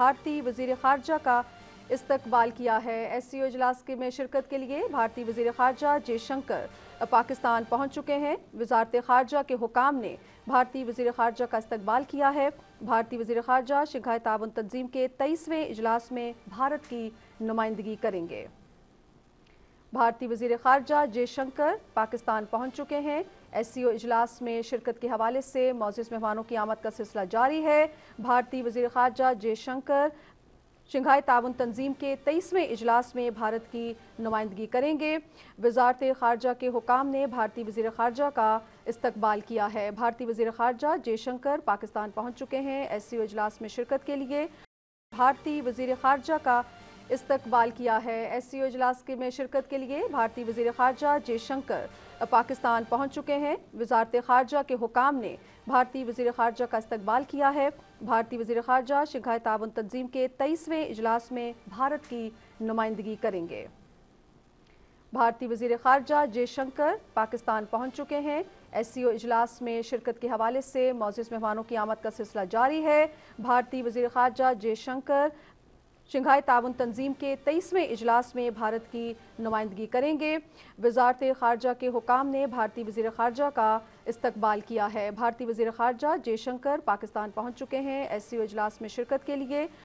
بھارتی وزیر خارجہ کا استقبال کیا ہے۔ ایس سی او اجلاس میں شرکت کے لیے بھارتی وزیر خارجہ جے شنکر پاکستان پہنچ چکے ہیں۔ وزارت خارجہ کے حکام نے بھارتی وزیر خارجہ کا استقبال کیا ہے۔ بھارتی وزیر خارجہ شنگھائی تعاون تنظیم کے 23ویں اجلاس میں بھارت کی نمائندگی کریں گے۔ بھارتی وزیر خارجہ جے شنکر پاکستان پہنچ چکے ہیں۔ ایس سی او اجلاس میں شرکت کے حوالے سے معزز مہمانوں کی آمد کا سلسلہ جاری ہے۔ بھارتی وزیر خارجہ جے شنکر شنگھائی تعاون تنظیم کے 23ویں اجلاس میں بھارت کی نمائندگی کریں گے۔ وزارت خارجہ کے حکام نے بھارتی وزیر خارجہ کا استقبال کیا ہے۔ بھارتی وزیر خارجہ جے شنکر پاکستان پہنچ چکے ہیں۔ ایس سی او اجلاس میں شرکت کے لیے بھارتی وزیر خارجہ کا استقبال کیا ہے۔ ایس سی او اجلاس میں شرکت کے لیے بھارتی وزیر خارجہ جے شنکر پاکستان پہنچ چکے ہیں۔ وزارت خارجہ کے حکام نے بھارتی وزیر خارجہ کا استقبال کیا ہے۔ بھارتی وزیر خارجہ شنگھائی تعاون تنظیم کے 23ویں اجلاس میں بھارت کی نمائندگی کریں گے۔ بھارتی وزیر خارجہ جے شنکر پاکستان پہنچ چکے ہیں۔ ایس سی او اجلاس میں شرکت کے حوالے سے معزز مہمانوں کی آمد کا سلسلہ جاری ہے۔ بھارتی وزیر خارجہ جے شنکر شنگھائی تعاون تنظیم کے 23ویں اجلاس میں بھارت کی نمائندگی کریں گے۔ وزارت خارجہ کے حکام نے بھارتی وزیر خارجہ کا استقبال کیا ہے۔ بھارتی وزیر خارجہ جے شنکر پاکستان پہنچ چکے ہیں۔ ایس سی او اجلاس میں شرکت کے لیے